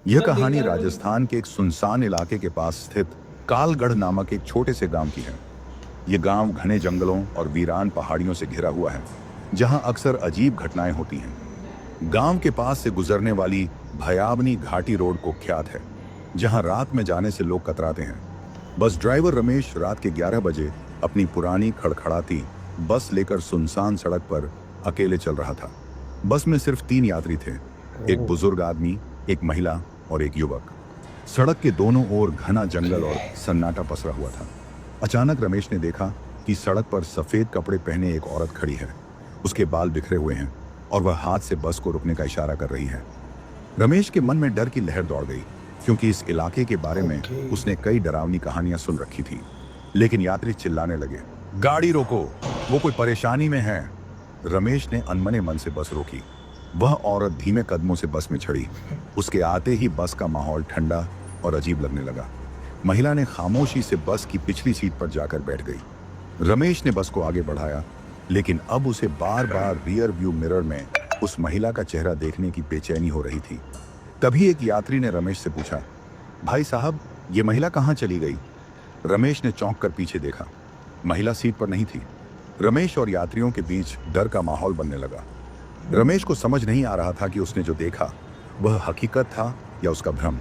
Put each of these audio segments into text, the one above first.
यह कहानी राजस्थान के एक सुनसान इलाके के पास स्थित कालगढ़ नामक एक छोटे से गांव की है। यह गांव घने जंगलों और वीरान पहाड़ियों से घिरा हुआ है, जहां अक्सर अजीब घटनाएं होती हैं। गांव के पास से गुजरने वाली भयावनी घाटी रोड कुख्यात है, जहां रात में जाने से लोग कतराते हैं। बस ड्राइवर रमेश रात के 11 बजे अपनी पुरानी खड़खड़ाती बस लेकर सुनसान सड़क पर अकेले चल रहा था। बस में सिर्फ 3 यात्री थे, एक बुजुर्ग आदमी, एक महिला और एक युवक। सड़क के दोनों ओर घना जंगल और सन्नाटा पसरा हुआ था। अचानक रमेश ने देखा कि सड़क पर सफेद कपड़े पहने एक औरत खड़ी है। उसके बाल बिखरे हुए हैं और वह हाथ से बस को रुकने का इशारा कर रही है। रमेश के मन में डर की लहर दौड़ गई, क्योंकि इस इलाके के बारे में उसने कई डरावनी कहानियां सुन रखी थी। लेकिन यात्री चिल्लाने लगे, गाड़ी रोको, वो कोई परेशानी में है। रमेश ने अनमने मन से बस रोकी। वह औरत धीमे कदमों से बस में चढ़ी। उसके आते ही बस का माहौल ठंडा और अजीब लगने लगा। महिला ने खामोशी से बस की पिछली सीट पर जाकर बैठ गई। रमेश ने बस को आगे बढ़ाया, लेकिन अब उसे बार बार रियर व्यू मिरर में उस महिला का चेहरा देखने की बेचैनी हो रही थी। तभी एक यात्री ने रमेश से पूछा, भाई साहब, ये महिला कहाँ चली गई? रमेश ने चौंक कर पीछे देखा। महिला सीट पर नहीं थी। रमेश और यात्रियों के बीच डर का माहौल बनने लगा। रमेश को समझ नहीं आ रहा था कि उसने जो देखा वह हकीकत था या उसका भ्रम।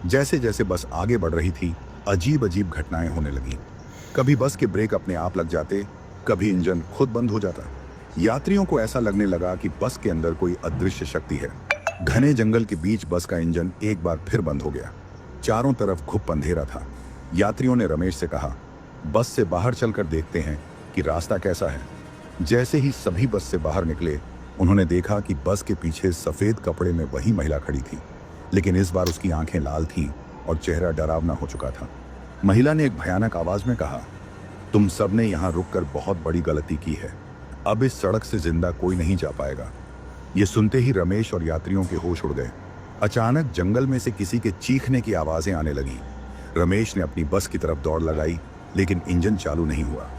जैसे जैसे बस आगे बढ़ रही थी, अजीब अजीब घटनाएं होने लगीं। कभी बस के ब्रेक अपने आप लग जाते, कभी इंजन खुद बंद हो जाता। यात्रियों को ऐसा लगने लगा कि बस के अंदर कोई अदृश्य शक्ति है। घने जंगल के बीच बस का इंजन एक बार फिर बंद हो गया। चारों तरफ घुप अंधेरा था। यात्रियों ने रमेश से कहा, बस से बाहर चलकर देखते हैं कि रास्ता कैसा है। जैसे ही सभी बस से बाहर निकले, उन्होंने देखा कि बस के पीछे सफेद कपड़े में वही महिला खड़ी थी, लेकिन इस बार उसकी आंखें लाल थीं और चेहरा डरावना हो चुका था। महिला ने एक भयानक आवाज में कहा, तुम सबने यहाँ रुककर बहुत बड़ी गलती की है। अब इस सड़क से जिंदा कोई नहीं जा पाएगा। ये सुनते ही रमेश और यात्रियों के होश उड़ गए। अचानक जंगल में से किसी के चीखने की आवाजें आने लगी। रमेश ने अपनी बस की तरफ दौड़ लगाई, लेकिन इंजन चालू नहीं हुआ।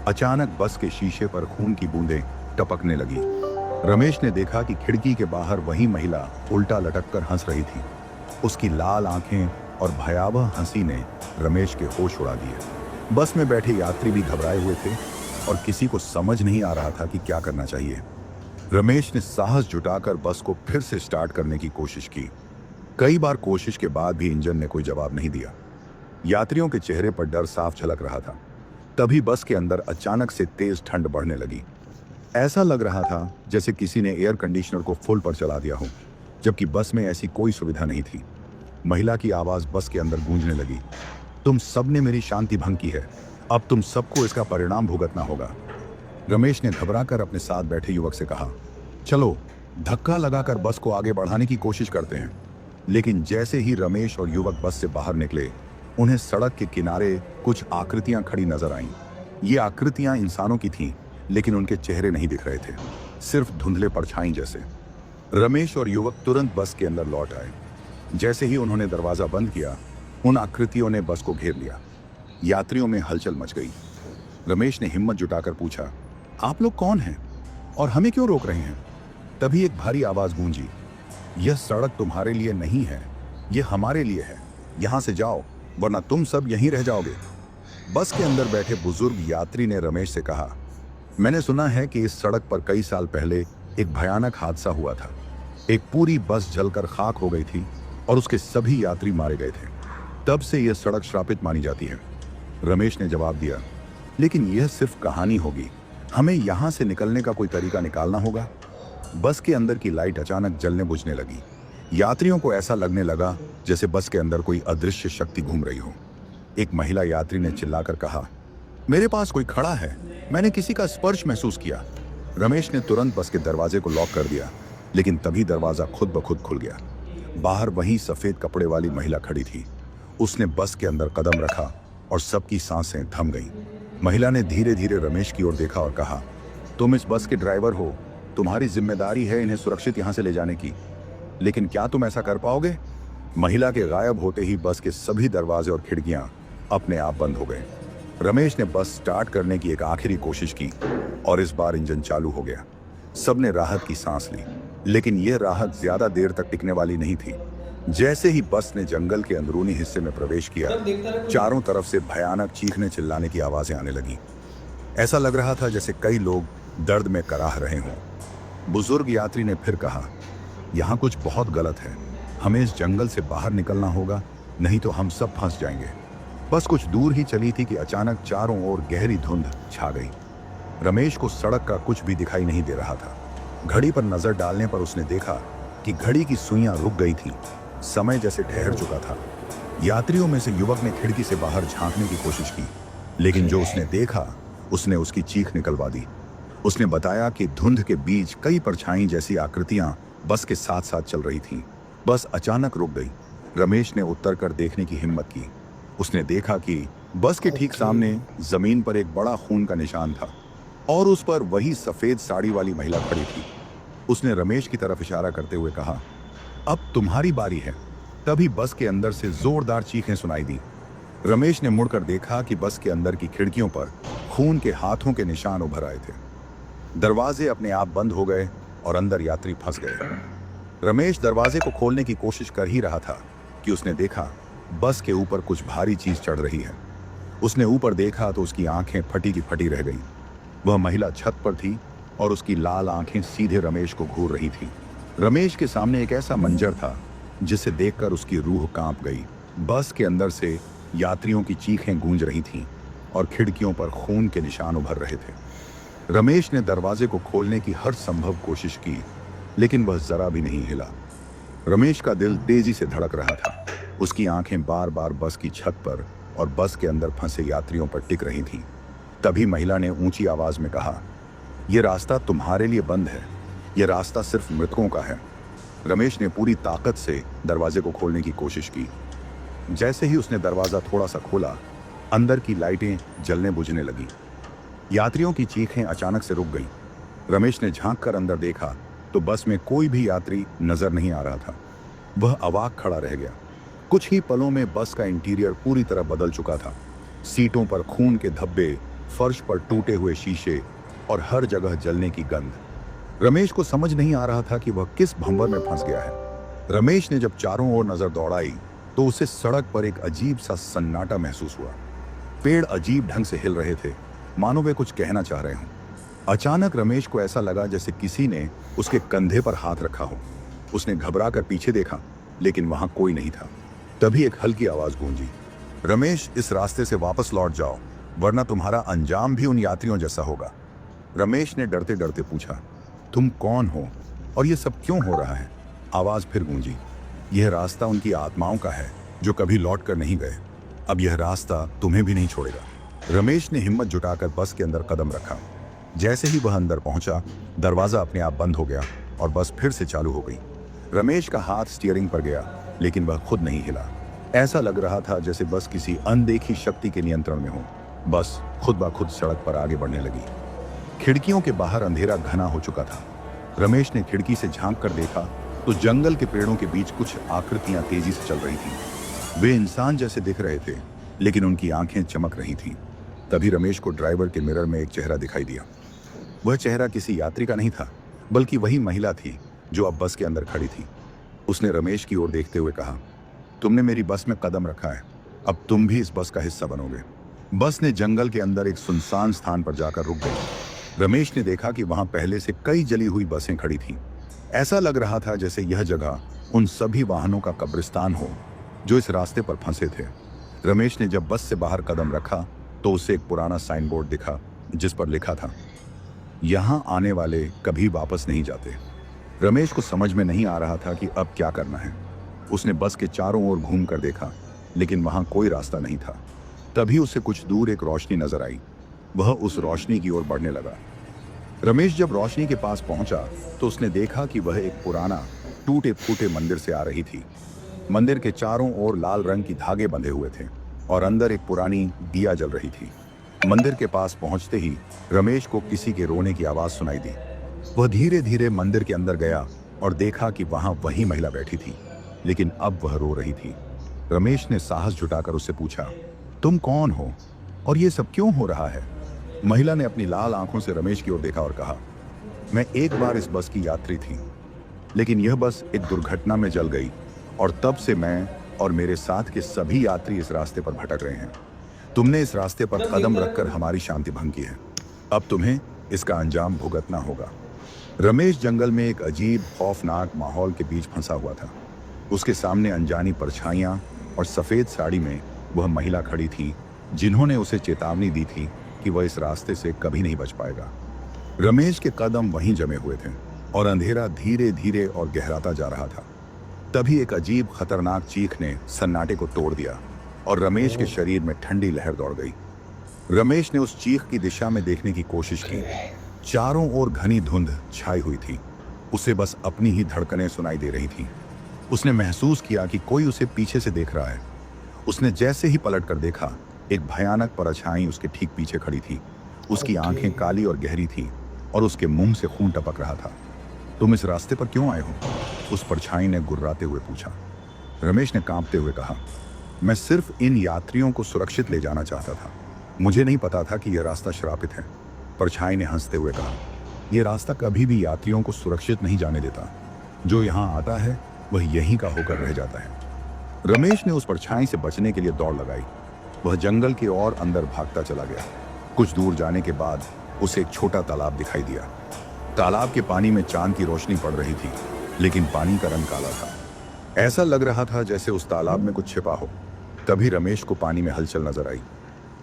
अचानक बस के शीशे पर खून की बूंदें टपकने लगी। रमेश ने देखा कि खिड़की के बाहर वही महिला उल्टा लटक कर हंस रही थी। उसकी लाल आंखें और भयावह हंसी ने रमेश के होश उड़ा दिए। बस में बैठे यात्री भी घबराए हुए थे और किसी को समझ नहीं आ रहा था कि क्या करना चाहिए। रमेश ने साहस जुटाकर बस को फिर से स्टार्ट करने की कोशिश की। कई बार कोशिश के बाद भी इंजन ने कोई जवाब नहीं दिया। यात्रियों के चेहरे पर डर साफ झलक रहा था। तभी बस के अंदर अचानक से तेज ठंड बढ़ने लगी। ऐसा लग रहा था जैसे किसी ने एयर कंडीशनर को फुल पर चला दिया हो, जबकि बस में ऐसी कोई सुविधा नहीं थी। महिला की आवाज बस के अंदर गूंजने लगी, तुम सबने मेरी शांति भंग की है, अब तुम सबको इसका परिणाम भुगतना होगा। रमेश ने घबराकर अपने साथ बैठे युवक से कहा, चलो धक्का लगाकर बस को आगे बढ़ाने की कोशिश करते हैं। लेकिन जैसे ही रमेश और युवक बस से बाहर निकले, उन्हें सड़क के किनारे कुछ आकृतियां खड़ी नजर आईं। ये आकृतियां इंसानों की थीं, लेकिन उनके चेहरे नहीं दिख रहे थे, सिर्फ धुंधले परछाई जैसे। रमेश और युवक तुरंत बस के अंदर लौट आए। जैसे ही उन्होंने दरवाजा बंद किया, उन आकृतियों ने बस को घेर लिया। यात्रियों में हलचल मच गई। रमेश ने हिम्मत जुटाकर पूछा, आप लोग कौन हैं और हमें क्यों रोक रहे हैं? तभी एक भारी आवाज गूंजी, यह सड़क तुम्हारे लिए नहीं है, यह हमारे लिए है। यहां से जाओ, वरना तुम सब यहीं रह जाओगे। बस के अंदर बैठे बुजुर्ग यात्री ने रमेश से कहा, मैंने सुना है कि इस सड़क पर कई साल पहले एक भयानक हादसा हुआ था। एक पूरी बस जलकर खाक हो गई थी और उसके सभी यात्री मारे गए थे। तब से यह सड़क श्रापित मानी जाती है। रमेश ने जवाब दिया, लेकिन यह सिर्फ कहानी होगी, हमें यहाँ से निकलने का कोई तरीका निकालना होगा। बस के अंदर की लाइट अचानक जलने बुझने लगी। यात्रियों को ऐसा लगने लगा जैसे बस के अंदर कोई अदृश्य शक्ति घूम रही हो। एक महिला यात्री ने चिल्लाकर कहा, मेरे पास कोई खड़ा है, मैंने किसी का स्पर्श महसूस किया। रमेश ने तुरंत बस के दरवाजे को लॉक कर दिया, लेकिन तभी दरवाजा खुद ब खुद खुल गया। बाहर वही सफेद कपड़े वाली महिला खड़ी थी। उसने बस के अंदर कदम रखा और सबकी सांसें थम गईं। महिला ने धीरे धीरे रमेश की ओर देखा और कहा, तुम इस बस के ड्राइवर हो, तुम्हारी जिम्मेदारी है इन्हें सुरक्षित यहाँ से ले जाने की, लेकिन क्या तुम ऐसा कर पाओगे? महिला के गायब होते ही बस के सभी दरवाजे और खिड़कियां अपने आप बंद हो गए। रमेश ने बस स्टार्ट करने की एक आखिरी कोशिश की और इस बार इंजन चालू हो गया। सबने राहत की सांस ली, लेकिन यह राहत ज्यादा देर तक टिकने वाली नहीं थी। जैसे ही बस ने जंगल के अंदरूनी हिस्से में प्रवेश किया, चारों तरफ से भयानक चीखने चिल्लाने की आवाजें आने लगी। ऐसा लग रहा था जैसे कई लोग दर्द में कराह रहे हों। बुजुर्ग यात्री ने फिर कहा, यहाँ कुछ बहुत गलत है, हमें इस जंगल से बाहर निकलना होगा, नहीं तो हम सब फंस जाएंगे। बस कुछ दूर ही चली थी कि अचानक चारों ओर गहरी धुंध छा गई। रमेश को सड़क का कुछ भी दिखाई नहीं दे रहा था। घड़ी पर नजर डालने पर उसने देखा कि घड़ी की सुइयां रुक गई थी, समय जैसे ठहर चुका था। यात्रियों में से युवक ने खिड़की से बाहर झांकने की कोशिश की, लेकिन जो उसने देखा उसने उसकी चीख निकलवा दी। उसने बताया कि धुंध के बीच कई परछाई जैसी आकृतियां बस के साथ साथ चल रही थीं। बस अचानक रुक गई। रमेश ने उतर कर देखने की हिम्मत की। उसने देखा कि बस के ठीक सामने जमीन पर एक बड़ा खून का निशान था और उस पर वही सफेद साड़ी वाली महिला खड़ी थी। उसने रमेश की तरफ इशारा करते हुए कहा, अब तुम्हारी बारी है। तभी बस के अंदर से जोरदार चीखें सुनाई दी। रमेश ने मुड़कर देखा कि बस के अंदर की खिड़कियों पर खून के हाथों के निशान उभर आए थे। दरवाजे अपने आप बंद हो गए और अंदर यात्री फंस गए। रमेश दरवाजे को खोलने की कोशिश कर ही रहा था कि उसने देखा बस के ऊपर कुछ भारी चीज चढ़ रही है। उसने ऊपर देखा तो उसकी आंखें फटी की फटी रह गईं। वह महिला छत पर थी और उसकी लाल आंखें सीधे रमेश को घूर रही थी। रमेश के सामने एक ऐसा मंजर था जिसे देखकर उसकी रूह कांप गई। बस के अंदर से यात्रियों की चीखें गूंज रही थीं और खिड़कियों पर खून के निशान उभर रहे थे। रमेश ने दरवाजे को खोलने की हर संभव कोशिश की, लेकिन वह जरा भी नहीं हिला। रमेश का दिल तेजी से धड़क रहा था। उसकी आंखें बार बार बस की छत पर और बस के अंदर फंसे यात्रियों पर टिक रही थीं। तभी महिला ने ऊंची आवाज में कहा, यह रास्ता तुम्हारे लिए बंद है, यह रास्ता सिर्फ मृतकों का है। रमेश ने पूरी ताकत से दरवाजे को खोलने की कोशिश की। जैसे ही उसने दरवाजा थोड़ा सा खोला, अंदर की लाइटें जलने बुझने लगी। यात्रियों की चीखें अचानक से रुक गईं। रमेश ने झांक कर अंदर देखा तो बस में कोई भी यात्री नजर नहीं आ रहा था। वह अवाक खड़ा रह गया। कुछ ही पलों में बस का इंटीरियर पूरी तरह बदल चुका था। सीटों पर खून के धब्बे, फर्श पर टूटे हुए शीशे और हर जगह जलने की गंध। रमेश को समझ नहीं आ रहा था कि वह किस भंवर में फंस गया है। रमेश ने जब चारों ओर नजर दौड़ाई तो उसे सड़क पर एक अजीब सा सन्नाटा महसूस हुआ। पेड़ अजीब ढंग से हिल रहे थे, मानो वे कुछ कहना चाह रहे हों। अचानक रमेश को ऐसा लगा जैसे किसी ने उसके कंधे पर हाथ रखा हो। उसने घबरा कर पीछे देखा, लेकिन वहां कोई नहीं था। तभी एक हल्की आवाज गूंजी, रमेश, इस रास्ते से वापस लौट जाओ, वरना तुम्हारा अंजाम भी उन यात्रियों जैसा होगा। रमेश ने डरते डरते पूछा, तुम कौन हो और ये सब क्यों हो रहा है? आवाज फिर गूंजी, यह रास्ता उनकी आत्माओं का है जो कभी लौट कर नहीं गए। अब यह रास्ता तुम्हें भी नहीं छोड़ेगा। रमेश ने हिम्मत जुटाकर बस के अंदर कदम रखा। जैसे ही वह अंदर पहुंचा, दरवाजा अपने आप बंद हो गया और बस फिर से चालू हो गई। रमेश का हाथ स्टीयरिंग पर गया, लेकिन वह खुद नहीं हिला। ऐसा लग रहा था जैसे बस किसी अनदेखी शक्ति के नियंत्रण में हो। बस खुद ब खुद सड़क पर आगे बढ़ने लगी। खिड़कियों के बाहर अंधेरा घना हो चुका था। रमेश ने खिड़की से झांक कर देखा तो जंगल के पेड़ों के बीच कुछ आकृतियां तेजी से चल रही थीं। वे इंसान जैसे दिख रहे थे, लेकिन उनकी आंखें चमक रही थीं। तभी रमेश को ड्राइवर के मिरर में एक चेहरा दिखाई दिया। वह चेहरा किसी यात्री का नहीं था, बल्कि वही महिला थी जो अब बस के अंदर खड़ी थी। उसने रमेश की ओर देखते हुए कहा, तुमने मेरी बस में कदम रखा है, अब तुम भी इस बस का हिस्सा बनोगे। बस ने जंगल के अंदर एक सुनसान स्थान पर जाकर रुक गई। रमेश ने देखा कि वहां पहले से कई जली हुई बसें खड़ी थीं। ऐसा लग रहा था जैसे यह जगह उन सभी वाहनों का कब्रिस्तान हो जो इस रास्ते पर फंसे थे। रमेश ने जब बस से बाहर कदम रखा तो उसे एक पुराना साइन बोर्ड दिखा जिस पर लिखा था, यहाँ आने वाले कभी वापस नहीं जाते। रमेश को समझ में नहीं आ रहा था कि अब क्या करना है। उसने बस के चारों ओर घूम कर देखा, लेकिन वहां कोई रास्ता नहीं था। तभी उसे कुछ दूर एक रोशनी नजर आई। वह उस रोशनी की ओर बढ़ने लगा। रमेश जब रोशनी के पास पहुंचा तो उसने देखा कि वह एक पुराना टूटे फूटे मंदिर से आ रही थी। मंदिर के चारों ओर लाल रंग की धागे बंधे हुए थे और अंदर एक पुरानी दिया जल रही थी। मंदिर के पास पहुंचते ही रमेश को किसी के रोने की आवाज सुनाई दी। वह धीरे धीरे मंदिर के अंदर गया और देखा कि वहां वही महिला बैठी थी, लेकिन अब वह रो रही थी। रमेश ने साहस जुटाकर उससे पूछा, तुम कौन हो और ये सब क्यों हो रहा है? महिला ने अपनी लाल आंखों से रमेश की ओर देखा और कहा, मैं एक बार इस बस की यात्री थी, लेकिन यह बस एक दुर्घटना में जल गई और तब से मैं और मेरे साथ के सभी यात्री इस रास्ते पर भटक रहे हैं। तुमने इस रास्ते पर कदम रखकर हमारी शांति भंग की है। अब तुम्हें इसका अंजाम भुगतना होगा। रमेश जंगल में एक अजीब खौफनाक माहौल के बीच फंसा हुआ था। उसके सामने अनजानी परछाइयां और सफेद साड़ी में वह महिला खड़ी थी जिन्होंने उसे चेतावनी दी थी कि वह इस रास्ते से कभी नहीं बच पाएगा। रमेश के कदम वहीं जमे हुए थे और अंधेरा धीरे धीरे और गहराता जा रहा था। तभी एक अजीब खतरनाक चीख ने सन्नाटे को तोड़ दिया और रमेश के शरीर में ठंडी लहर दौड़ गई। रमेश ने उस चीख की दिशा में देखने की कोशिश की। चारों ओर घनी धुंध छाई हुई थी। उसे बस अपनी ही धड़कनें सुनाई दे रही थीं। उसने महसूस किया कि कोई उसे पीछे से देख रहा है। उसने जैसे ही पलट कर देखा, एक भयानक परछाई उसके ठीक पीछे खड़ी थी। उसकी आंखें काली और गहरी थीं और उसके मुंह से खून टपक रहा था। तुम इस रास्ते पर क्यों आए हो? उस परछाई ने गुर्राते हुए पूछा। रमेश ने कांपते हुए कहा, मैं सिर्फ इन यात्रियों को सुरक्षित ले जाना चाहता था। मुझे नहीं पता था कि यह रास्ता श्रापित है। परछाई ने हंसते हुए कहा, यह रास्ता कभी भी यात्रियों को सुरक्षित नहीं जाने देता। जो यहाँ आता है वह यहीं का होकर रह जाता है। रमेश ने उस परछाई से बचने के लिए दौड़ लगाई। वह जंगल के और अंदर भागता चला गया। कुछ दूर जाने के बाद उसे एक छोटा तालाब दिखाई दिया। तालाब के पानी में चांद की रोशनी पड़ रही थी, लेकिन पानी का रंग काला था। ऐसा लग रहा था जैसे उस तालाब में कुछ छिपा हो। तभी रमेश को पानी में हलचल नजर आई।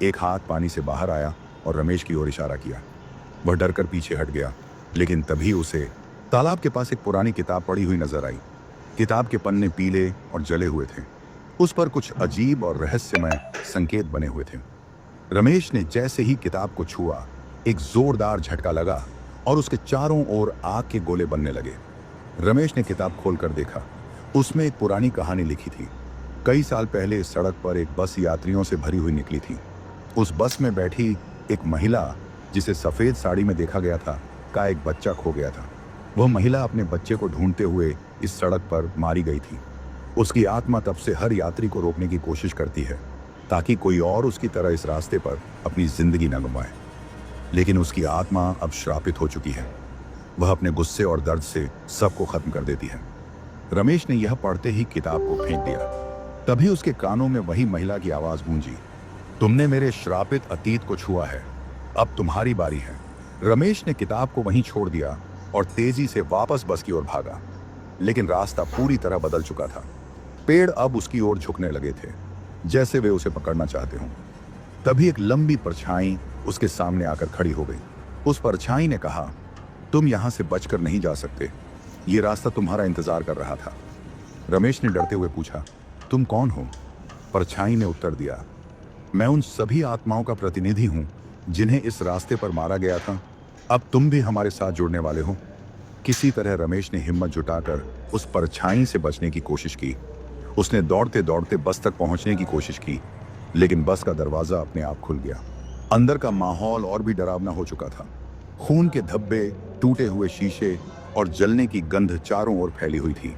एक हाथ पानी से बाहर आया और रमेश की ओर इशारा किया। वह डरकर पीछे हट गया, लेकिन तभी उसे तालाब के पास एक पुरानी किताब पड़ी हुई नजर आई। किताब के पन्ने पीले और जले हुए थे। उस पर कुछ अजीब और रहस्यमय संकेत बने हुए थे। रमेश ने जैसे ही किताब को छुआ, एक जोरदार झटका लगा और उसके चारों ओर आग के गोले बनने लगे। रमेश ने किताब खोलकर देखा। उसमें एक पुरानी कहानी लिखी थी। कई साल पहले इस सड़क पर एक बस यात्रियों से भरी हुई निकली थी। उस बस में बैठी एक महिला, जिसे सफेद साड़ी में देखा गया था, का एक बच्चा खो गया था। वह महिला अपने बच्चे को ढूंढते हुए इस सड़क पर मारी गई थी। उसकी आत्मा तब से हर यात्री को रोकने की कोशिश करती है, ताकि कोई और उसकी तरह इस रास्ते पर अपनी जिंदगी न गंवाए। लेकिन उसकी आत्मा अब श्रापित हो चुकी है। वह अपने गुस्से और दर्द से सबको खत्म कर देती है। रमेश ने यह पढ़ते ही किताब को फेंक दिया। तभी उसके कानों में वही महिला की आवाज गूंजी, तुमने मेरे श्रापित अतीत को छुआ है, अब तुम्हारी बारी है। रमेश ने किताब को वहीं छोड़ दिया और तेजी से वापस बस की ओर भागा। लेकिन रास्ता पूरी तरह बदल चुका था। पेड़ अब उसकी ओर झुकने लगे थे, जैसे वे उसे पकड़ना चाहते हों। तभी एक लंबी परछाई उसके सामने आकर खड़ी हो गई। उस परछाई ने कहा, तुम यहां से बचकर नहीं जा सकते। ये रास्ता तुम्हारा इंतजार कर रहा था। रमेश ने डरते हुए पूछा, तुम कौन हो? परछाई ने उत्तर दिया, मैं उन सभी आत्माओं का प्रतिनिधि हूं जिन्हें इस रास्ते पर मारा गया था। अब तुम भी हमारे साथ जुड़ने वाले हो। किसी तरह रमेश ने हिम्मत जुटाकर उस परछाई से बचने की कोशिश की। उसने दौड़ते दौड़ते बस तक पहुंचने की कोशिश की, लेकिन बस का दरवाजा अपने आप खुल गया। अंदर का माहौल और भी डरावना हो चुका था। खून के धब्बे, टूटे हुए शीशे और जलने की गंध चारों ओर फैली हुई थी।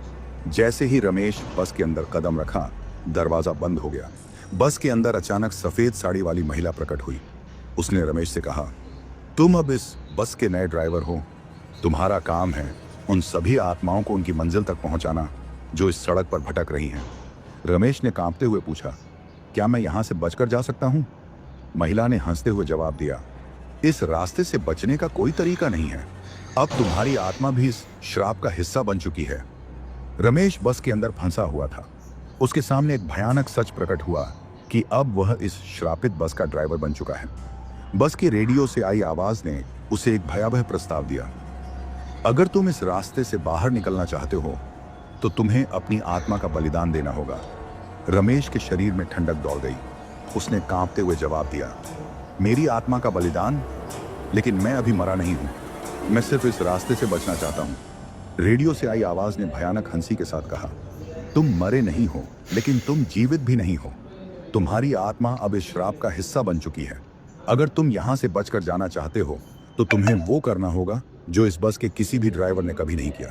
जैसे ही रमेश बस के अंदर कदम रखा, दरवाजा बंद हो गया। बस के अंदर अचानक सफेद साड़ी वाली महिला प्रकट हुई। उसने रमेश से कहा, तुम अब इस बस के नए ड्राइवर हो। तुम्हारा काम है उन सभी आत्माओं को उनकी मंजिल तक पहुंचाना जो इस सड़क पर भटक रही हैं। रमेश ने कांपते हुए पूछा, क्या मैं यहां से बचकर जा सकता हूं? महिला ने हंसते हुए जवाब दिया, इस रास्ते से बचने का कोई तरीका नहीं है। अब तुम्हारी आत्मा भी इस श्राप का हिस्सा बन चुकी है। रमेश बस के अंदर फंसा हुआ था। उसके सामने एक भयानक सच प्रकट हुआ कि अब वह इस श्रापित बस का ड्राइवर बन चुका है। बस के रेडियो से आई आवाज ने उसे एक भयावह प्रस्ताव दिया, अगर तुम इस रास्ते से बाहर निकलना चाहते हो तो तुम्हें अपनी आत्मा का बलिदान देना होगा। रमेश के शरीर में ठंडक दौड़ गई। उसने कांपते हुए जवाब दिया, मेरी आत्मा का बलिदान? लेकिन मैं अभी मरा नहीं हूं। मैं सिर्फ इस रास्ते से बचना चाहता हूं। रेडियो से आई आवाज ने भयानक हंसी के साथ कहा, तुम मरे नहीं हो, लेकिन तुम जीवित भी नहीं हो। तुम्हारी आत्मा अब इस श्राप का हिस्सा बन चुकी है। अगर तुम यहां से बचकर जाना चाहते हो तो तुम्हें वो करना होगा जो इस बस के किसी भी ड्राइवर ने कभी नहीं किया।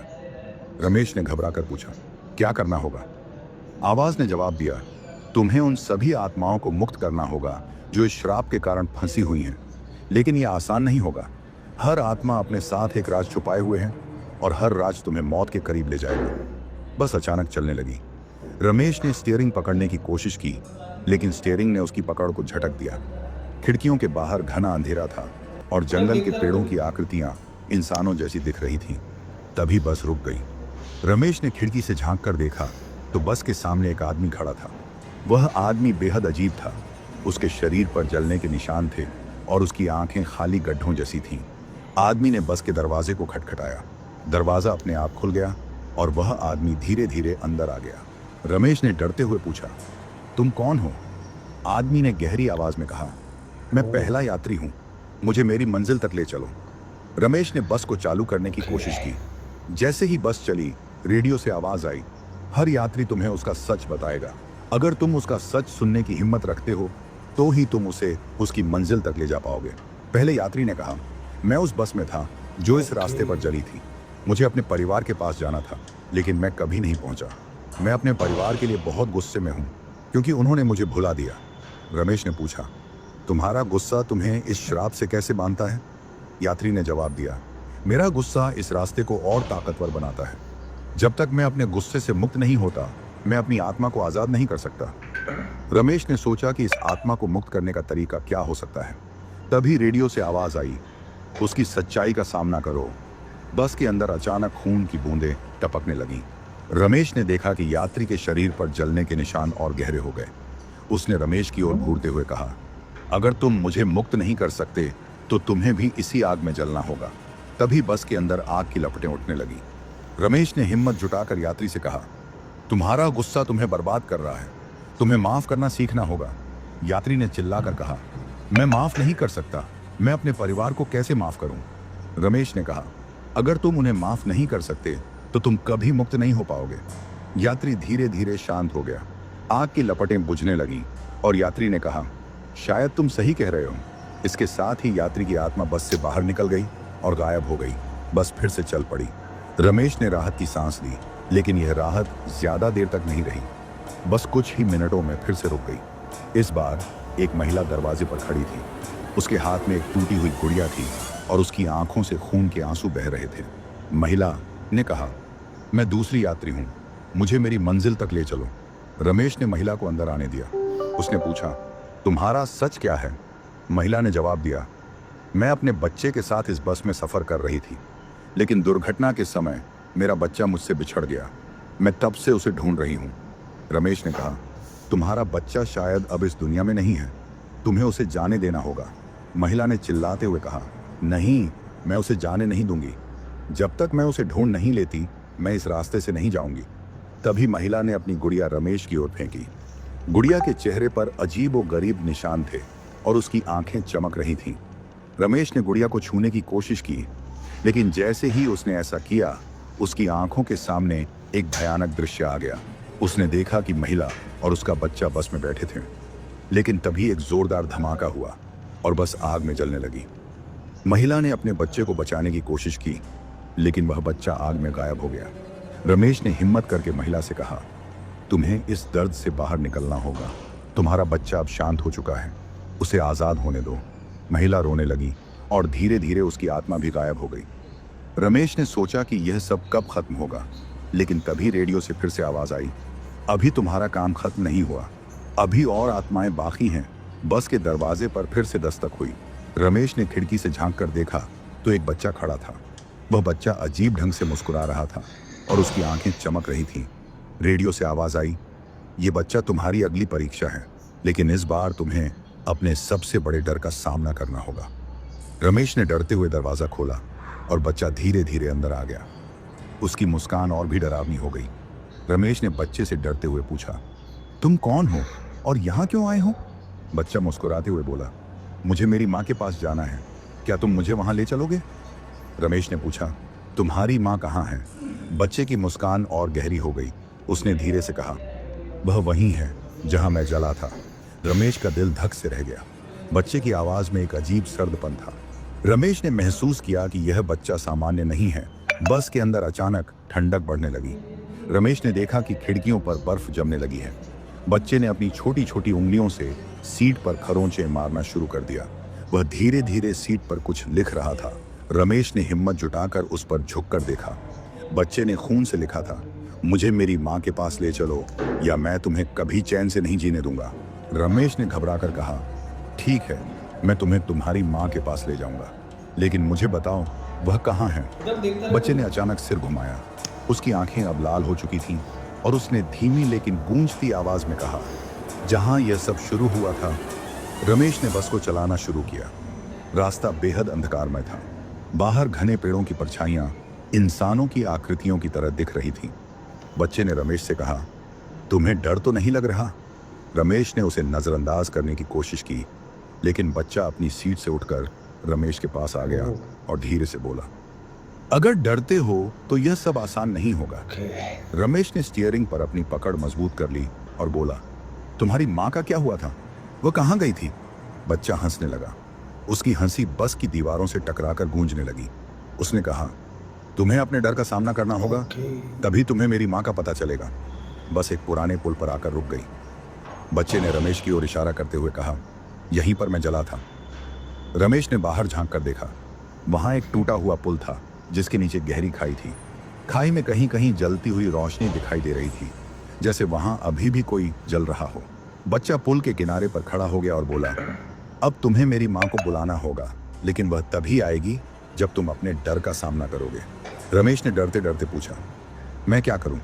रमेश ने घबराकर पूछा, क्या करना होगा? आवाज ने जवाब दिया, तुम्हें उन सभी आत्माओं को मुक्त करना होगा जो इस श्राप के कारण फंसी हुई हैं। लेकिन यह आसान नहीं होगा। हर आत्मा अपने साथ एक राज छुपाए हुए है और हर राज तुम्हें मौत के करीब ले जाएगा। बस अचानक चलने लगी। रमेश ने स्टीयरिंग पकड़ने की कोशिश की, लेकिन स्टीयरिंग ने उसकी पकड़ को झटक दिया। खिड़कियों के बाहर घना अंधेरा था और जंगल के पेड़ों की आकृतियां इंसानों जैसी दिख रही थीं। तभी बस रुक गई। रमेश ने खिड़की से झांक कर देखा तो बस के सामने एक आदमी खड़ा था। वह आदमी बेहद अजीब था। उसके शरीर पर जलने के निशान थे और उसकी आंखें खाली गड्ढों जैसी थीं। आदमी ने बस के दरवाजे को खटखटाया। दरवाजा अपने आप खुल गया और वह आदमी धीरे धीरे अंदर आ गया। रमेश ने डरते हुए पूछा, तुम कौन हो? आदमी ने गहरी आवाज में कहा, मैं पहला यात्री हूं, मुझे मेरी मंजिल तक ले चलो। रमेश ने बस को चालू करने की कोशिश की। जैसे ही बस चली, रेडियो से आवाज आई, हर यात्री तुम्हें उसका सच बताएगा। अगर तुम उसका सच सुनने की हिम्मत रखते हो तो ही तुम उसे उसकी मंजिल तक ले जा पाओगे। पहले यात्री ने कहा, मैं उस बस में था जो इस रास्ते पर जली थी। मुझे अपने परिवार के पास जाना था, लेकिन मैं कभी नहीं पहुंचा। मैं अपने परिवार के लिए बहुत गुस्से में हूं क्योंकि उन्होंने मुझे भुला दिया। रमेश ने पूछा, तुम्हारा गुस्सा तुम्हें इस श्राप से कैसे बांधता है? यात्री ने जवाब दिया, मेरा गुस्सा इस रास्ते को और ताकतवर बनाता है। जब तक मैं अपने गुस्से से मुक्त नहीं होता, मैं अपनी आत्मा को आज़ाद नहीं कर सकता। रमेश ने सोचा कि इस आत्मा को मुक्त करने का तरीका क्या हो सकता है। तभी रेडियो से आवाज़ आई, उसकी सच्चाई का सामना करो। बस के अंदर अचानक खून की बूंदें टपकने लगीं। रमेश ने देखा कि यात्री के शरीर पर जलने के निशान और गहरे हो गए। उसने रमेश की ओर घूरते हुए कहा, अगर तुम मुझे मुक्त नहीं कर सकते तो तुम्हें भी इसी आग में जलना होगा। तभी बस के अंदर आग की लपटें उठने लगी। रमेश ने हिम्मत जुटाकर यात्री से कहा, तुम्हारा गुस्सा तुम्हें बर्बाद कर रहा है, तुम्हें माफ करना सीखना होगा। यात्री ने चिल्लाकर कहा, मैं माफ नहीं कर सकता, मैं अपने परिवार को कैसे माफ करूं? रमेश ने कहा, अगर तुम उन्हें माफ नहीं कर सकते तो तुम कभी मुक्त नहीं हो पाओगे। यात्री धीरे धीरे शांत हो गया। आग की लपटें बुझने लगीं और यात्री ने कहा, शायद तुम सही कह रहे हो। इसके साथ ही यात्री की आत्मा बस से बाहर निकल गई और गायब हो गई। बस फिर से चल पड़ी। रमेश ने राहत की सांस ली, लेकिन यह राहत ज्यादा देर तक नहीं रही। बस कुछ ही मिनटों में फिर से रुक गई। इस बार एक महिला दरवाजे पर खड़ी थी। उसके हाथ में एक टूटी हुई गुड़िया थी और उसकी आंखों से खून के आंसू बह रहे थे। महिला ने कहा, मैं दूसरी यात्री हूं, मुझे मेरी मंजिल तक ले चलो। रमेश ने महिला को अंदर आने दिया। उसने पूछा, तुम्हारा सच क्या है? महिला ने जवाब दिया, मैं अपने बच्चे के साथ इस बस में सफर कर रही थी, लेकिन दुर्घटना के समय मेरा बच्चा मुझसे बिछड़ गया। मैं तब से उसे ढूंढ रही हूँ। रमेश ने कहा, तुम्हारा बच्चा शायद अब इस दुनिया में नहीं है, तुम्हें उसे जाने देना होगा। महिला ने चिल्लाते हुए कहा, नहीं, मैं उसे जाने नहीं दूंगी। जब तक मैं उसे ढूंढ नहीं लेती, मैं इस रास्ते से नहीं जाऊंगी। तभी महिला ने अपनी गुड़िया रमेश की ओर फेंकी। गुड़िया के चेहरे पर अजीब और गरीब निशान थे और उसकी आंखें चमक रही थीं। रमेश ने गुड़िया को छूने की कोशिश की, लेकिन जैसे ही उसने ऐसा किया, उसकी आंखों के सामने एक भयानक दृश्य आ गया। उसने देखा कि महिला और उसका बच्चा बस में बैठे थे, लेकिन तभी एक जोरदार धमाका हुआ और बस आग में जलने लगी। महिला ने अपने बच्चे को बचाने की कोशिश की, लेकिन वह बच्चा आग में गायब हो गया। रमेश ने हिम्मत करके महिला से कहा, तुम्हें इस दर्द से बाहर निकलना होगा। तुम्हारा बच्चा अब शांत हो चुका है, उसे आज़ाद होने दो। महिला रोने लगी और धीरे धीरे उसकी आत्मा भी गायब हो गई। रमेश ने सोचा कि यह सब कब खत्म होगा, लेकिन तभी रेडियो से फिर से आवाज़ आई, अभी तुम्हारा काम खत्म नहीं हुआ, अभी और आत्माएं बाकी हैं। बस के दरवाजे पर फिर से दस्तक हुई। रमेश ने खिड़की से झांक कर देखा तो एक बच्चा खड़ा था। वह बच्चा अजीब ढंग से मुस्कुरा रहा था और उसकी आंखें चमक रही थीं। रेडियो से आवाज़ आई, ये बच्चा तुम्हारी अगली परीक्षा है, लेकिन इस बार तुम्हें अपने सबसे बड़े डर का सामना करना होगा। रमेश ने डरते हुए दरवाज़ा खोला और बच्चा धीरे धीरे अंदर आ गया। उसकी मुस्कान और भी डरावनी हो गई। रमेश ने बच्चे से डरते हुए पूछा, तुम कौन हो और यहाँ क्यों आए हो? बच्चा मुस्कुराते हुए बोला, मुझे मेरी माँ के पास जाना है, क्या तुम मुझे वहाँ ले चलोगे? रमेश ने पूछा, तुम्हारी माँ कहाँ है? बच्चे की मुस्कान और गहरी हो गई। उसने धीरे से कहा, वह वहीं है जहाँ मैं जला था। रमेश का दिल धक से रह गया। बच्चे की आवाज़ में एक अजीब सर्दपन था। रमेश ने महसूस किया कि यह बच्चा सामान्य नहीं है। बस के अंदर अचानक ठंडक बढ़ने लगी। रमेश ने देखा कि खिड़कियों पर बर्फ जमने लगी है। बच्चे ने अपनी छोटी छोटी उंगलियों से सीट पर खरोंचे मारना शुरू कर दिया। वह धीरे धीरे सीट पर कुछ लिख रहा था। रमेश ने हिम्मत जुटाकर उस पर झुककर देखा। बच्चे ने खून से लिखा था, मुझे मेरी माँ के पास ले चलो या मैं तुम्हें कभी चैन से नहीं जीने दूंगा। रमेश ने घबराकर कहा, ठीक है, मैं तुम्हें तुम्हारी माँ के पास ले जाऊंगा, लेकिन मुझे बताओ वह कहाँ है। बच्चे ने अचानक सिर घुमाया। उसकी आंखें अब लाल हो चुकी थीं और उसने धीमी लेकिन गूंजती आवाज में कहा, जहां यह सब शुरू हुआ था। रमेश ने बस को चलाना शुरू किया। रास्ता बेहद अंधकारमय था। बाहर घने पेड़ों की परछाइयां इंसानों की आकृतियों की तरह दिख रही थीं। बच्चे ने रमेश से कहा, तुम्हें डर तो नहीं लग रहा? रमेश ने उसे नजरअंदाज करने की कोशिश की, लेकिन बच्चा अपनी सीट से उठकर रमेश के पास आ गया और धीरे से बोला, अगर डरते हो तो यह सब आसान नहीं होगा। रमेश ने स्टीयरिंग पर अपनी पकड़ मजबूत कर ली और बोला, तुम्हारी माँ का क्या हुआ था? वह कहाँ गई थी? बच्चा हंसने लगा। उसकी हंसी बस की दीवारों से टकराकर गूंजने लगी। उसने कहा, तुम्हें अपने डर का सामना करना होगा, तभी तुम्हें मेरी माँ का पता चलेगा। बस एक पुराने पुल पर आकर रुक गई। बच्चे ने रमेश की ओर इशारा करते हुए कहा, यहीं पर मैं जला था। रमेश ने बाहर झांक कर देखा। वहां एक टूटा हुआ पुल था जिसके नीचे गहरी खाई थी। खाई में कहीं कहीं जलती हुई रोशनी दिखाई दे रही थी, जैसे वहां अभी भी कोई जल रहा हो। बच्चा पुल के किनारे पर खड़ा हो गया और बोला, अब तुम्हें मेरी माँ को बुलाना होगा, लेकिन वह तभी आएगी जब तुम अपने डर का सामना करोगे। रमेश ने डरते डरते पूछा, मैं क्या करूं?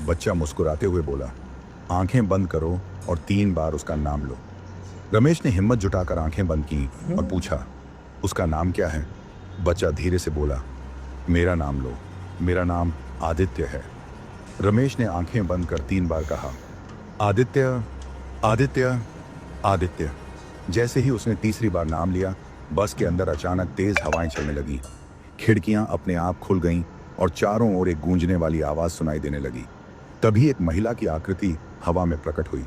बच्चा मुस्कुराते हुए बोला, आंखें बंद करो और 3 बार उसका नाम लो। रमेश ने हिम्मत जुटाकर आंखें बंद की और पूछा, उसका नाम क्या है? बच्चा धीरे से बोला, मेरा नाम लो, मेरा नाम आदित्य है। रमेश ने आंखें बंद कर 3 बार कहा, आदित्य, आदित्य, आदित्य। जैसे ही उसने तीसरी बार नाम लिया, बस के अंदर अचानक तेज हवाएं चलने लगी। खिड़कियां अपने आप खुल गईं और चारों ओर एक गूंजने वाली आवाज सुनाई देने लगी। तभी एक महिला की आकृति हवा में प्रकट हुई।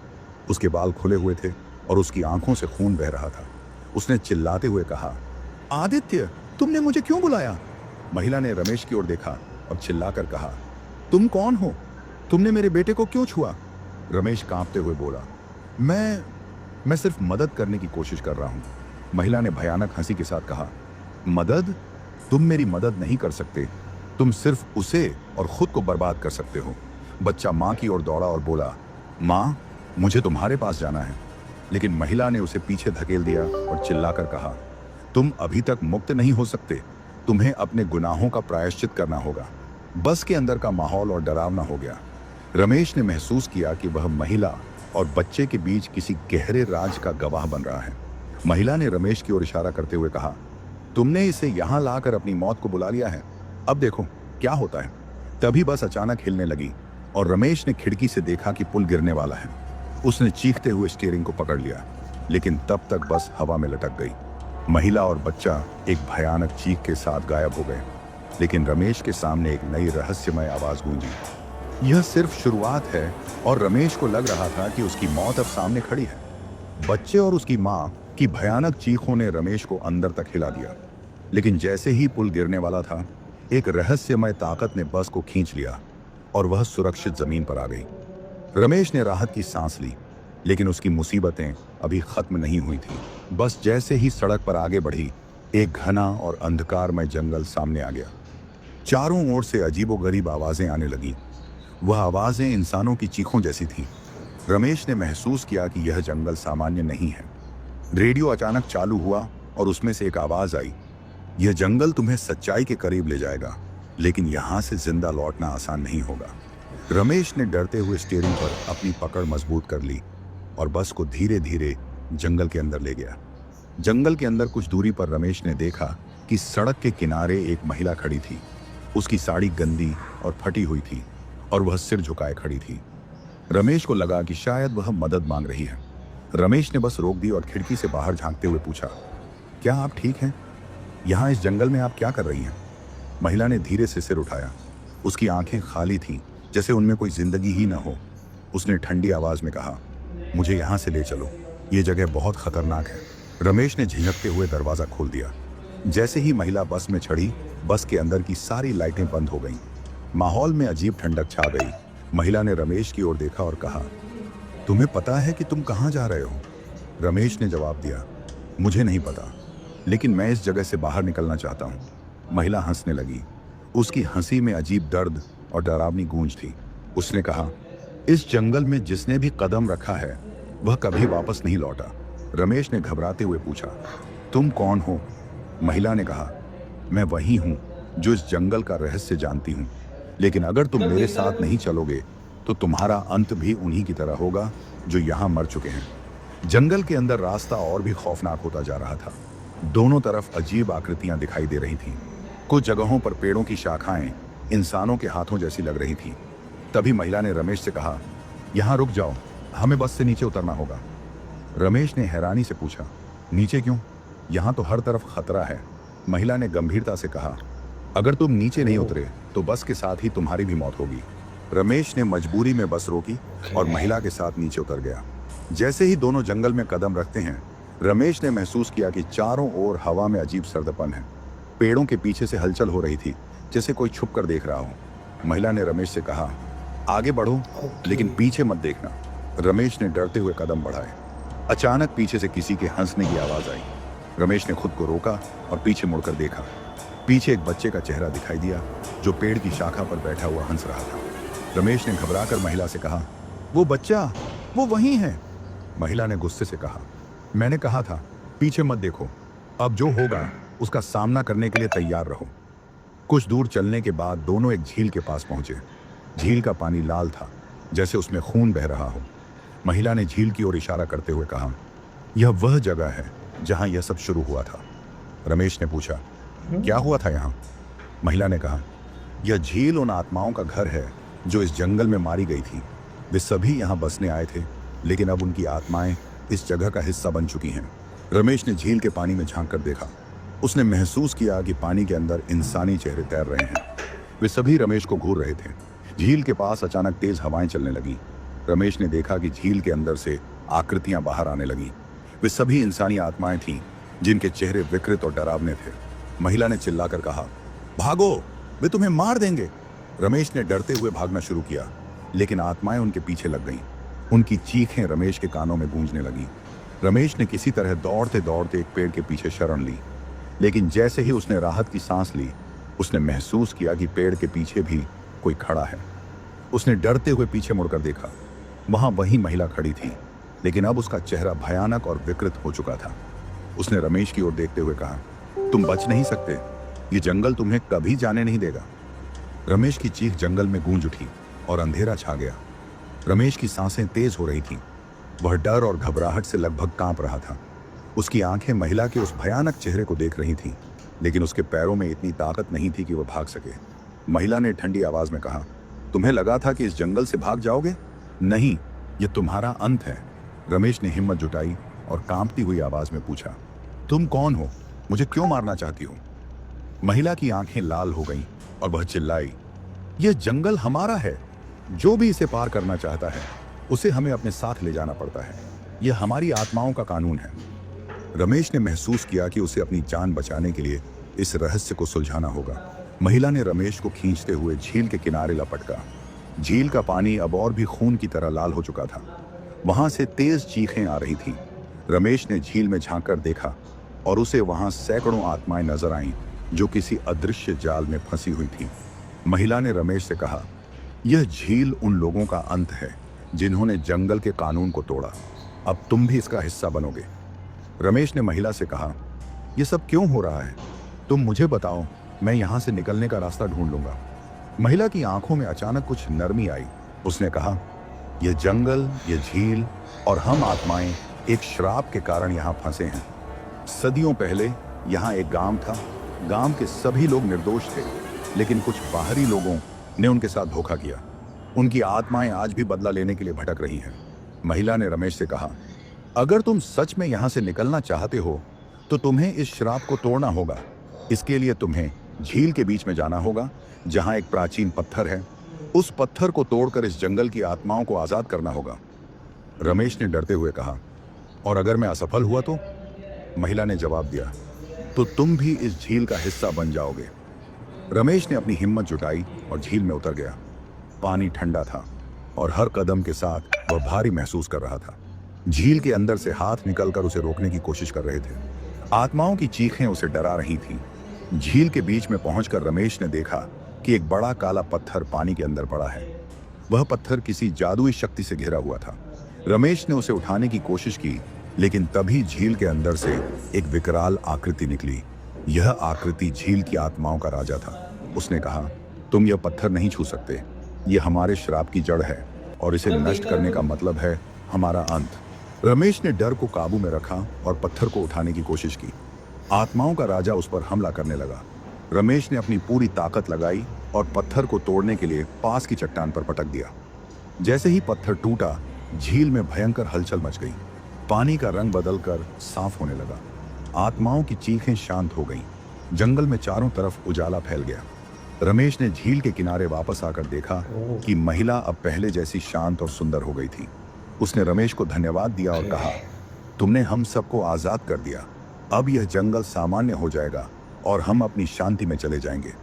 उसके बाल खुले हुए थे और उसकी आंखों से खून बह रहा था। उसने चिल्लाते हुए कहा, आदित्य, तुमने मुझे क्यों बुलाया? महिला ने रमेश की ओर देखा और चिल्लाकर कहा, तुम कौन हो? तुमने मेरे बेटे को क्यों छुआ? रमेश कांपते हुए बोला, मैं सिर्फ मदद करने की कोशिश कर रहा हूं। महिला ने भयानक हंसी के साथ कहा, मदद? तुम मेरी मदद नहीं कर सकते। तुम सिर्फ उसे और खुद को बर्बाद कर सकते हो। बच्चा माँ की ओर दौड़ा और बोला, माँ, मुझे तुम्हारे पास जाना है। लेकिन महिला ने उसे पीछे धकेल दिया और चिल्लाकर कहा, तुम अभी तक मुक्त नहीं हो सकते। तुम्हें अपने गुनाहों का प्रायश्चित करना होगा। बस के अंदर का माहौल और डरावना हो गया। रमेश ने महसूस किया कि वह महिला और बच्चे के बीच किसी गहरे राज का गवाह बन रहा है। महिला ने रमेश की ओर इशारा करते हुए कहा, तुमने इसे यहां लाकर अपनी मौत को बुला लिया है। अब देखो क्या होता है। तभी बस अचानक हिलने लगी और रमेश ने खिड़की से देखा कि पुल गिरने वाला है। उसने चीखते हुए स्टीयरिंग को पकड़ लिया, लेकिन तब तक बस हवा में लटक गई। महिला और बच्चा एक भयानक चीख के साथ गायब हो गए, लेकिन रमेश के सामने एक नई रहस्यमय आवाज गूंजी। यह सिर्फ शुरुआत है और रमेश को लग रहा था कि उसकी मौत अब सामने खड़ी है। बच्चे और उसकी माँ की भयानक चीखों ने रमेश को अंदर तक हिला दिया। लेकिन जैसे ही पुल गिरने वाला था, एक रहस्यमय ताकत ने बस को खींच लिया और वह सुरक्षित जमीन पर आ गई। रमेश ने राहत की सांस ली, लेकिन उसकी मुसीबतें अभी खत्म नहीं हुई थी। बस जैसे ही सड़क पर आगे बढ़ी, एक घना और अंधकारमय जंगल सामने आ गया। चारों ओर से अजीबोगरीब आवाजें आने लगीं। वह आवाजें इंसानों की चीखों जैसी थीं। रमेश ने महसूस किया कि यह जंगल सामान्य नहीं है। रेडियो अचानक चालू हुआ और उसमें से एक आवाज आई, यह जंगल तुम्हें सच्चाई के करीब ले जाएगा, लेकिन यहां से जिंदा लौटना आसान नहीं होगा। रमेश ने डरते हुए स्टीयरिंग पर अपनी पकड़ मजबूत कर ली और बस को धीरे धीरे जंगल के अंदर ले गया। जंगल के अंदर कुछ दूरी पर रमेश ने देखा कि सड़क के किनारे एक महिला खड़ी थी। उसकी साड़ी गंदी और फटी हुई थी और वह सिर झुकाए खड़ी थी। रमेश को लगा कि शायद वह मदद मांग रही है। रमेश ने बस रोक दी और खिड़की से बाहर झांकते हुए पूछा, क्या आप ठीक हैं? यहाँ इस जंगल में आप क्या कर रही हैं? महिला ने धीरे से सिर उठाया। उसकी आंखें खाली थीं, जैसे उनमें कोई जिंदगी ही न हो। उसने ठंडी आवाज में कहा, मुझे यहाँ से ले चलो, ये जगह बहुत खतरनाक है। रमेश ने झिझकते हुए दरवाजा खोल दिया। जैसे ही महिला बस में चढ़ी, बस के अंदर की सारी लाइटें बंद हो गईं। माहौल में अजीब ठंडक छा गई। महिला ने रमेश की ओर देखा और कहा, तुम्हें पता है कि तुम कहाँ जा रहे हो? रमेश ने जवाब दिया, मुझे नहीं पता, लेकिन मैं इस जगह से बाहर निकलना चाहता हूँ। महिला हंसने लगी। उसकी हंसी में अजीब दर्द और डरावनी गूंज थी। उसने कहा, इस जंगल में जिसने भी कदम रखा है वह कभी वापस नहीं लौटा। रमेश ने घबराते हुए पूछा, तुम कौन हो? महिला ने कहा, मैं वही हूं जो इस जंगल का रहस्य जानती हूं, लेकिन अगर तुम मेरे साथ नहीं चलोगे तो तुम्हारा अंत भी उन्हीं की तरह होगा जो यहां मर चुके हैं। जंगल के अंदर रास्ता और भी खौफनाक होता जा रहा था। दोनों तरफ अजीब आकृतियां दिखाई दे रही थीं। कुछ जगहों पर पेड़ों की शाखाएं इंसानों के हाथों जैसी लग रही थीं। तभी महिला ने रमेश से कहा, यहाँ रुक जाओ, हमें बस से नीचे उतरना होगा। रमेश ने हैरानी से पूछा, नीचे क्यों? यहाँ तो हर तरफ खतरा है। महिला ने गंभीरता से कहा, अगर तुम नीचे नहीं उतरे तो बस के साथ ही तुम्हारी भी मौत होगी। रमेश ने मजबूरी में बस रोकी और महिला के साथ नीचे उतर गया। जैसे ही दोनों जंगल में कदम रखते हैं, रमेश ने महसूस किया कि चारों ओर हवा में अजीब सर्दपन है। पेड़ों के पीछे से हलचल हो रही थी, जैसे कोई छुप कर देख रहा हो। महिला ने रमेश से कहा, आगे बढ़ो लेकिन पीछे मत देखना। रमेश ने डरते हुए कदम बढ़ाए। अचानक पीछे से किसी के हंसने की आवाज आई। रमेश ने खुद को रोका और पीछे मुड़कर देखा। पीछे एक बच्चे का चेहरा दिखाई दिया जो पेड़ की शाखा पर बैठा हुआ हंस रहा था। रमेश ने घबराकर महिला से कहा, वो बच्चा, वो वही है। महिला ने गुस्से से कहा, मैंने कहा था पीछे मत देखो। अब जो होगा उसका सामना करने के लिए तैयार रहो। कुछ दूर चलने के बाद दोनों एक झील के पास पहुंचे। झील का पानी लाल था, जैसे उसमें खून बह रहा हो। महिला ने झील की ओर इशारा करते हुए कहा, यह वह जगह है जहां यह सब शुरू हुआ था। रमेश ने पूछा, क्या हुआ था यहाँ? महिला ने कहा, यह झील उन आत्माओं का घर है जो इस जंगल में मारी गई थी। वे सभी यहाँ बसने आए थे, लेकिन अब उनकी आत्माएं इस जगह का हिस्सा बन चुकी हैं। रमेश ने झील के पानी में झांक कर देखा। उसने महसूस किया कि पानी के अंदर इंसानी चेहरे तैर रहे हैं। वे सभी रमेश को घूर रहे थे। झील के पास अचानक तेज हवाएं चलने लगी। रमेश ने देखा कि झील के अंदर से आकृतियां बाहर आने लगी। वे सभी इंसानी आत्माएं थीं, जिनके चेहरे विकृत और डरावने थे। महिला ने चिल्लाकर कहा, भागो, वे तुम्हें मार देंगे। रमेश ने डरते हुए भागना शुरू किया, लेकिन आत्माएं उनके पीछे लग गईं। उनकी चीखें रमेश के कानों में गूंजने लगी। रमेश ने किसी तरह दौड़ते दौड़ते एक पेड़ के पीछे शरण ली, लेकिन जैसे ही उसने राहत की सांस ली, उसने महसूस किया कि पेड़ के पीछे भी कोई खड़ा है। उसने डरते हुए पीछे मुड़कर देखा। वहां वही महिला खड़ी थी, लेकिन अब उसका चेहरा भयानक और विकृत हो चुका था। उसने रमेश की ओर देखते हुए कहा, तुम बच नहीं सकते, ये जंगल तुम्हें कभी जाने नहीं देगा। रमेश की चीख जंगल में गूंज उठी और अंधेरा छा गया। रमेश की सांसें तेज हो रही थीं। वह डर और घबराहट से लगभग कांप रहा था। उसकी आंखें महिला के उस भयानक चेहरे को देख रही थीं, लेकिन उसके पैरों में इतनी ताकत नहीं थी कि वह भाग सके। महिला ने ठंडी आवाज में कहा, तुम्हें लगा था कि इस जंगल से भाग जाओगे? नहीं, ये तुम्हारा अंत है। रमेश ने हिम्मत जुटाई और कांपती हुई आवाज में पूछा, तुम कौन हो? मुझे क्यों मारना चाहती हो? महिला की आंखें लाल हो गईं और वह चिल्लाई, यह जंगल हमारा है। जो भी इसे पार करना चाहता है उसे हमें अपने साथ ले जाना पड़ता है। यह हमारी आत्माओं का कानून है। रमेश ने महसूस किया कि उसे अपनी जान बचाने के लिए इस रहस्य को सुलझाना होगा। महिला ने रमेश को खींचते हुए झील के किनारे लपटका। झील का पानी अब और भी खून की तरह लाल हो चुका था। वहां से तेज चीखें आ रही थीं। रमेश ने झील में झांककर देखा और उसे वहां सैकड़ों आत्माएं नजर आईं जो किसी अदृश्य जाल में फंसी हुई थीं। महिला ने रमेश से कहा, यह झील उन लोगों का अंत है जिन्होंने जंगल के कानून को तोड़ा। अब तुम भी इसका हिस्सा बनोगे। रमेश ने महिला से कहा, यह सब क्यों हो रहा है? तुम मुझे बताओ, मैं यहां से निकलने का रास्ता ढूंढ लूंगा। महिला की आंखों में अचानक कुछ नरमी आई। उसने कहा, यह जंगल, यह झील और हम आत्माएं एक श्राप के कारण यहाँ फंसे हैं। सदियों पहले यहाँ एक गांव था। गांव के सभी लोग निर्दोष थे, लेकिन कुछ बाहरी लोगों ने उनके साथ धोखा किया। उनकी आत्माएं आज भी बदला लेने के लिए भटक रही हैं। महिला ने रमेश से कहा, अगर तुम सच में यहाँ से निकलना चाहते हो तो तुम्हें इस श्राप को तोड़ना होगा। इसके लिए तुम्हें झील के बीच में जाना होगा, जहाँ एक प्राचीन पत्थर है। उस पत्थर को तोड़कर इस जंगल की आत्माओं को आजाद करना होगा। रमेश ने डरते हुए कहा, और अगर मैं असफल हुआ तो? महिला ने जवाब दिया, तो तुम भी इस झील का हिस्सा बन जाओगे। रमेश ने अपनी हिम्मत जुटाई और झील में उतर गया। पानी ठंडा था और हर कदम के साथ वह भारी महसूस कर रहा था। झील के अंदर से हाथ निकलकर उसे रोकने की कोशिश कर रहे थे। आत्माओं की चीखें उसे डरा रही थीं। झील के बीच में पहुंचकर रमेश ने देखा कि एक बड़ा काला पत्थर पानी के अंदर पड़ा है। वह पत्थर किसी जादुई शक्ति से घिरा हुआ था। रमेश ने उसे उठाने की कोशिश की, लेकिन तभी झील के अंदर से एक विकराल आकृति निकली। यह आकृति झील की आत्माओं का राजा था। उसने कहा, तुम यह पत्थर नहीं छू सकते। यह हमारे श्राप की जड़ है और इसे नष्ट करने का मतलब है हमारा अंत। रमेश ने डर को काबू में रखा और पत्थर को उठाने की कोशिश की। आत्माओं का राजा उस पर हमला करने लगा। रमेश ने अपनी पूरी ताकत लगाई और पत्थर को तोड़ने के लिए पास की चट्टान पर पटक दिया। जैसे ही पत्थर टूटा, झील में भयंकर हलचल मच गई। पानी का रंग बदलकर साफ होने लगा। आत्माओं की चीखें शांत हो गईं। जंगल में चारों तरफ उजाला फैल गया। रमेश ने झील के किनारे वापस आकर देखा कि महिला अब पहले जैसी शांत और सुंदर हो गई थी। उसने रमेश को धन्यवाद दिया और कहा, तुमने हम सबको आजाद कर दिया। अब यह जंगल सामान्य हो जाएगा और हम अपनी शांति में चले जाएंगे।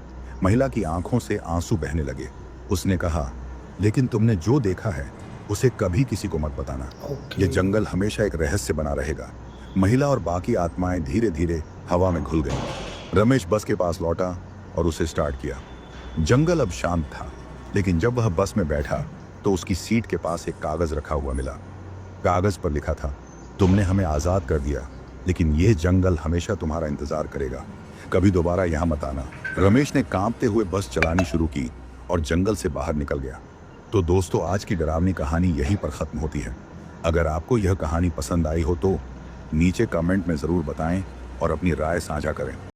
महिला की आंखों से आंसू बहने लगे। उसने कहा, लेकिन तुमने जो देखा है उसे कभी किसी को मत बताना। यह जंगल हमेशा एक रहस्य बना रहेगा। महिला और बाकी आत्माएं धीरे धीरे हवा में घुल गईं। रमेश बस के पास लौटा और उसे स्टार्ट किया। जंगल अब शांत था, लेकिन जब वह बस में बैठा तो उसकी सीट के पास एक कागज रखा हुआ मिला। कागज पर लिखा था, तुमने हमें आजाद कर दिया, लेकिन यह जंगल हमेशा तुम्हारा इंतजार करेगा। कभी दोबारा यहाँ मत आना। रमेश ने कांपते हुए बस चलानी शुरू की और जंगल से बाहर निकल गया। तो दोस्तों, आज की डरावनी कहानी यहीं पर खत्म होती है। अगर आपको यह कहानी पसंद आई हो तो नीचे कमेंट में ज़रूर बताएं और अपनी राय साझा करें।